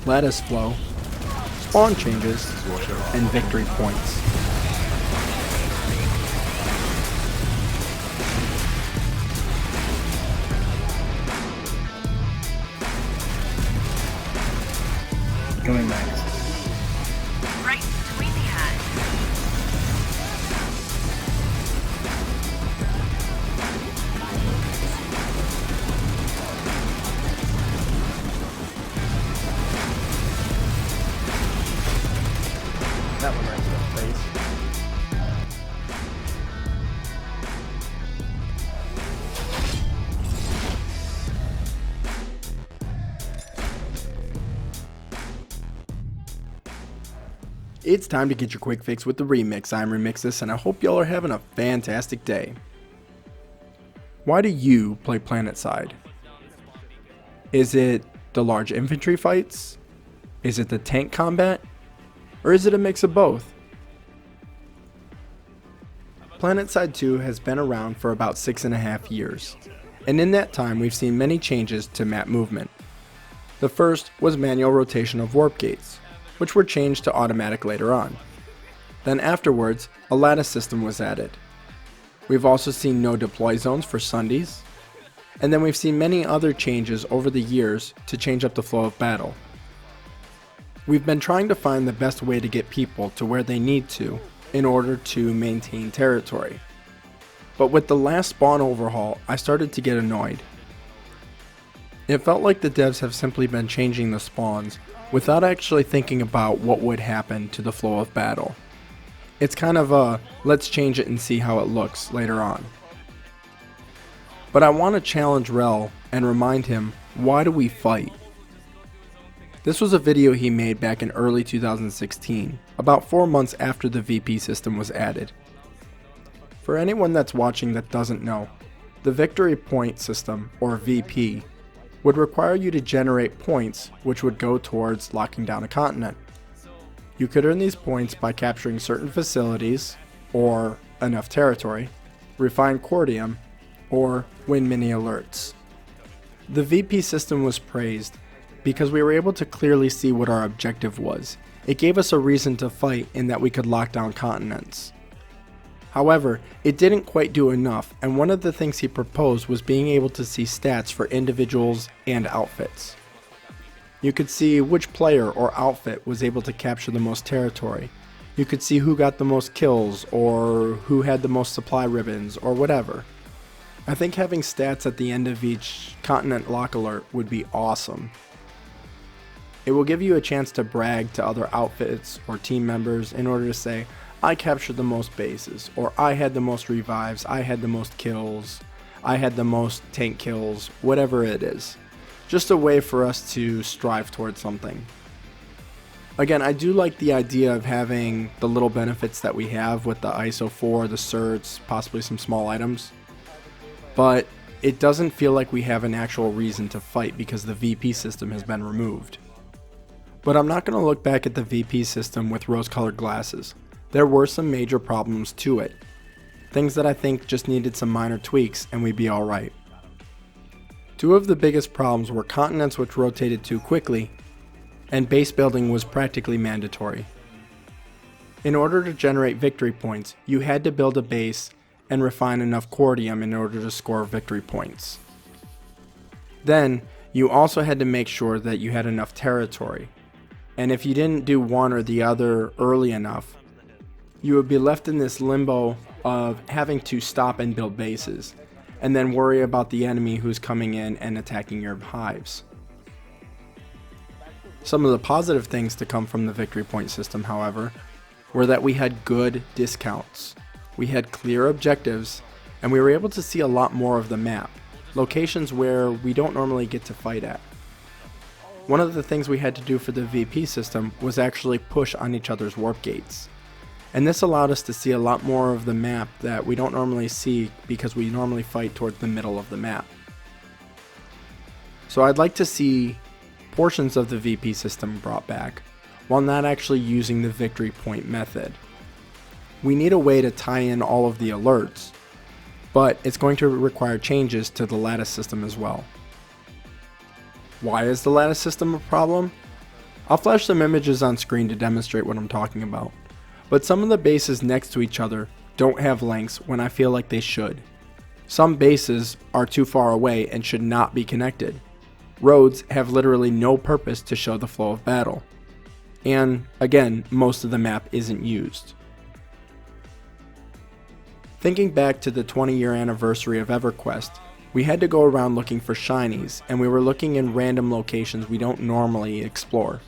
lattice flow, spawn changes, and victory points. Going max. Right between the eyes. That one right to the face. It's time to get your quick fix with the remix. I'm Remixthis, and I hope y'all are having a fantastic day. Why do you play PlanetSide? Is it the large infantry fights? Is it the tank combat? Or is it a mix of both? PlanetSide 2 has been around for about 6.5 years, and in that time we've seen many changes to map movement. The first was manual rotation of warp gates, which were changed to automatic later on. Then afterwards, a lattice system was added. We've also seen no deploy zones for Sundays, and then we've seen many other changes over the years to change up the flow of battle. We've been trying to find the best way to get people to where they need to in order to maintain territory. But with the last spawn overhaul, I started to get annoyed. It felt like the devs have simply been changing the spawns without actually thinking about what would happen to the flow of battle. It's kind of a, let's change it and see how it looks later on. But I want to challenge Rel and remind him, why do we fight? This was a video he made back in early 2016, about 4 months after the VP system was added. For anyone that's watching that doesn't know, the Victory Point system, or VP, would require you to generate points which would go towards locking down a continent. You could earn these points by capturing certain facilities, or enough territory, refine cordium, or win mini alerts. The VP system was praised because we were able to clearly see what our objective was. It gave us a reason to fight in that we could lock down continents. However, it didn't quite do enough, and one of the things he proposed was being able to see stats for individuals and outfits. You could see which player or outfit was able to capture the most territory. You could see who got the most kills, or who had the most supply ribbons, or whatever. I think having stats at the end of each continent lock alert would be awesome. It will give you a chance to brag to other outfits or team members in order to say, I captured the most bases, or I had the most revives, I had the most kills, I had the most tank kills, whatever it is. Just a way for us to strive towards something. Again, I do like the idea of having the little benefits that we have with the ISO 4, the certs, possibly some small items. But it doesn't feel like we have an actual reason to fight because the VP system has been removed. But I'm not going to look back at the VP system with rose-colored glasses. There were some major problems to it. Things that I think just needed some minor tweaks and we'd be alright. Two of the biggest problems were continents which rotated too quickly, and base building was practically mandatory. In order to generate victory points, you had to build a base and refine enough cordium in order to score victory points. Then, you also had to make sure that you had enough territory, and if you didn't do one or the other early enough, you would be left in this limbo of having to stop and build bases, and then worry about the enemy who's coming in and attacking your hives. Some of the positive things to come from the victory point system, however, were that we had good discounts. We had clear objectives, and we were able to see a lot more of the map, locations where we don't normally get to fight at. One of the things we had to do for the VP system was actually push on each other's warp gates. And this allowed us to see a lot more of the map that we don't normally see because we normally fight toward the middle of the map. So I'd like to see portions of the VP system brought back, while not actually using the victory point method. We need a way to tie in all of the alerts, but it's going to require changes to the lattice system as well. Why is the lattice system a problem? I'll flash some images on screen to demonstrate what I'm talking about, but some of the bases next to each other don't have lengths when I feel like they should. Some bases are too far away and should not be connected. Roads have literally no purpose to show the flow of battle. And again, most of the map isn't used. Thinking back to the 20-year anniversary of EverQuest, we had to go around looking for shinies, and we were looking in random locations we don't normally explore.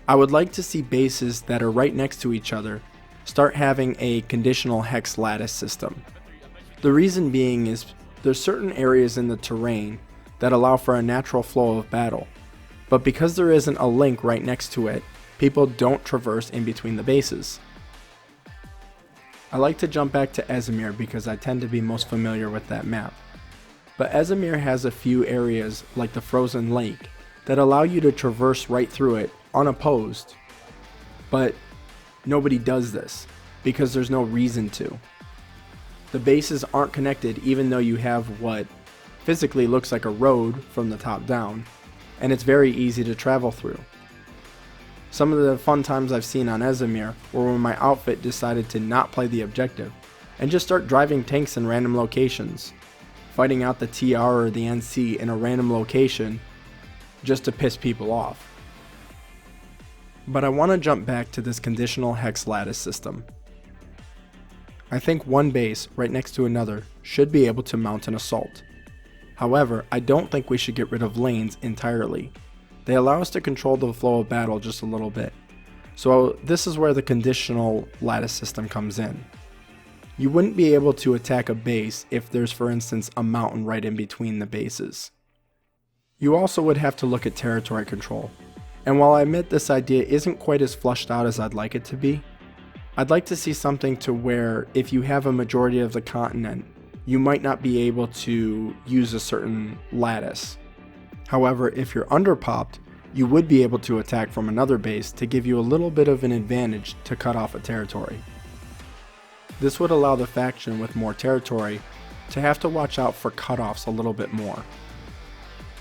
I would like to see bases that are right next to each other start having a conditional hex lattice system. The reason being is there's certain areas in the terrain that allow for a natural flow of battle, but because there isn't a link right next to it, people don't traverse in between the bases. I like to jump back to Ezimir because I tend to be most familiar with that map. But Ezimir has a few areas like the frozen lake that allow you to traverse right through it unopposed. But nobody does this because there's no reason to. The bases aren't connected even though you have what physically looks like a road from the top down, and it's very easy to travel through. Some of the fun times I've seen on Ezimir were when my outfit decided to not play the objective and just start driving tanks in random locations, fighting out the TR or the NC in a random location just to piss people off. But I want to jump back to this conditional hex lattice system. I think one base right next to another should be able to mount an assault. However, I don't think we should get rid of lanes entirely. They allow us to control the flow of battle just a little bit. So this is where the conditional lattice system comes in. You wouldn't be able to attack a base if there's, for instance, a mountain right in between the bases. You also would have to look at territory control. And while I admit this idea isn't quite as fleshed out as I'd like it to be, I'd like to see something to where if you have a majority of the continent, you might not be able to use a certain lattice. However, if you're underpopped, you would be able to attack from another base to give you a little bit of an advantage to cut off a territory. This would allow the faction with more territory to have to watch out for cutoffs a little bit more.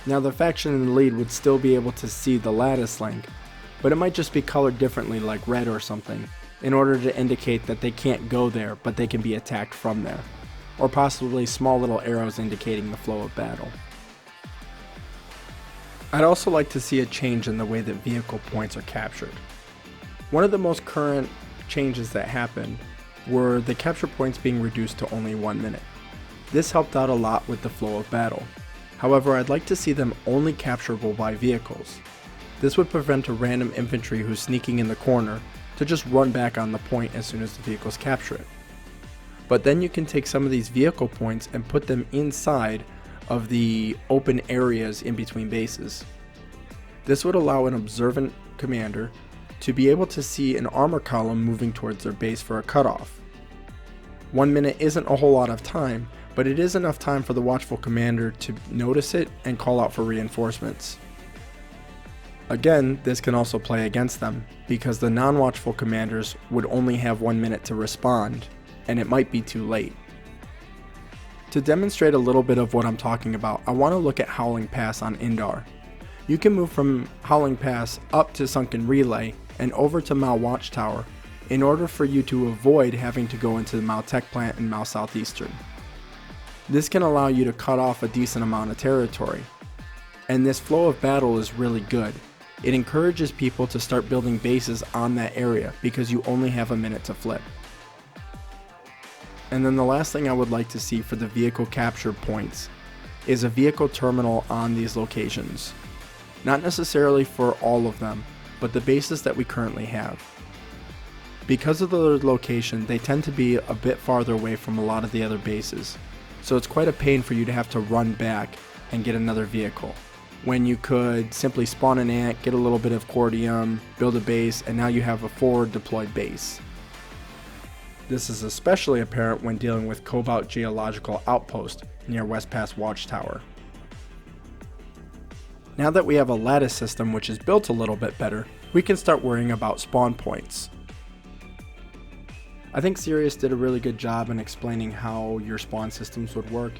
Now the faction in the lead would still be able to see the lattice link, but it might just be colored differently like red or something, in order to indicate that they can't go there but they can be attacked from there, or possibly small little arrows indicating the flow of battle. I'd also like to see a change in the way that vehicle points are captured. One of the most current changes that happened were the capture points being reduced to only 1 minute. This helped out a lot with the flow of battle. However, I'd like to see them only capturable by vehicles. This would prevent a random infantry who's sneaking in the corner to just run back on the point as soon as the vehicles capture it. But then you can take some of these vehicle points and put them inside of the open areas in between bases. This would allow an observant commander to be able to see an armor column moving towards their base for a cutoff. 1 minute isn't a whole lot of time, but it is enough time for the watchful commander to notice it and call out for reinforcements. Again, this can also play against them, because the non-watchful commanders would only have 1 minute to respond, and it might be too late. To demonstrate a little bit of what I'm talking about, I want to look at Howling Pass on Indar. You can move from Howling Pass up to Sunken Relay and over to Mao Watchtower in order for you to avoid having to go into the Mao Tech Plant and Mao Southeastern. This can allow you to cut off a decent amount of territory. And this flow of battle is really good. It encourages people to start building bases on that area because you only have a minute to flip. And then the last thing I would like to see for the vehicle capture points is a vehicle terminal on these locations. Not necessarily for all of them, but the bases that we currently have. Because of their location, they tend to be a bit farther away from a lot of the other bases, so it's quite a pain for you to have to run back and get another vehicle, when you could simply spawn an ant, get a little bit of cordium, build a base, and now you have a forward deployed base. This is especially apparent when dealing with Cobalt Geological Outpost near West Pass Watchtower. Now that we have a lattice system which is built a little bit better, we can start worrying about spawn points. I think Sirius did a really good job in explaining how your spawn systems would work,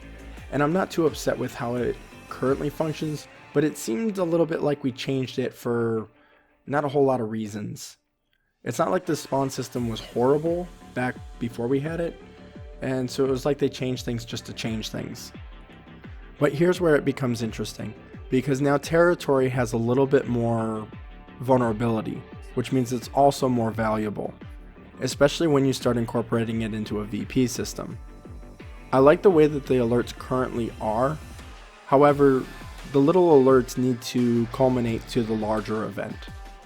and I'm not too upset with how it currently functions, but it seemed a little bit like we changed it for not a whole lot of reasons. It's not like the spawn system was horrible back before we had it, and so it was like they changed things just to change things. But here's where it becomes interesting, because now territory has a little bit more vulnerability, which means it's also more valuable, especially when you start incorporating it into a VP system. I like the way that the alerts currently are, however, the little alerts need to culminate to the larger event,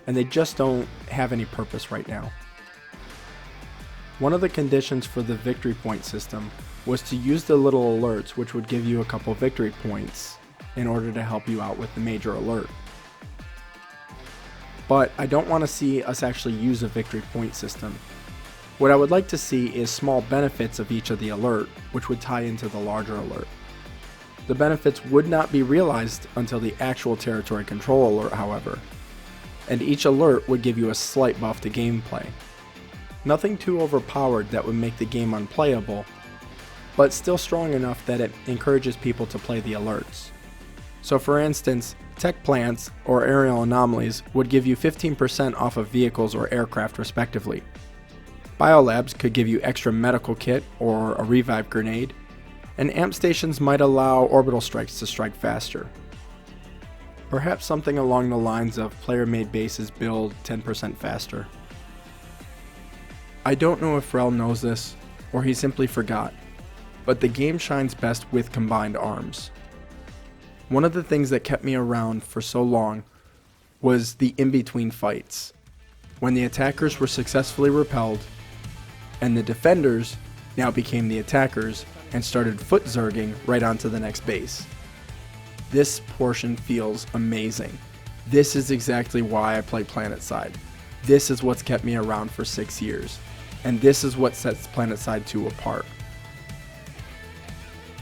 and they just don't have any purpose right now. One of the conditions for the victory point system was to use the little alerts, which would give you a couple victory points in order to help you out with the major alert. But I don't want to see us actually use a victory point system. What I would like to see is small benefits of each of the alert, which would tie into the larger alert. The benefits would not be realized until the actual territory control alert, however, and each alert would give you a slight buff to gameplay. Nothing too overpowered that would make the game unplayable, but still strong enough that it encourages people to play the alerts. So for instance, tech plants or aerial anomalies would give you 15% off of vehicles or aircraft respectively. Biolabs could give you extra medical kit or a revive grenade, and amp stations might allow orbital strikes to strike faster. Perhaps something along the lines of player-made bases build 10% faster. I don't know if Rel knows this, or he simply forgot, but the game shines best with combined arms. One of the things that kept me around for so long was the in-between fights, when the attackers were successfully repelled, and the defenders now became the attackers and started foot zerging right onto the next base. This portion feels amazing. This is exactly why I play PlanetSide. This is what's kept me around for 6 years, and this is what sets PlanetSide 2 apart.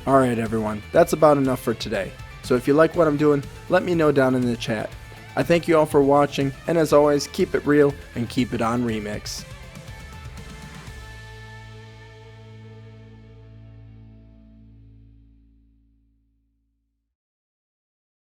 Alright everyone, that's about enough for today. So if you like what I'm doing, let me know down in the chat. I thank you all for watching, and as always, keep it real and keep it on Remix.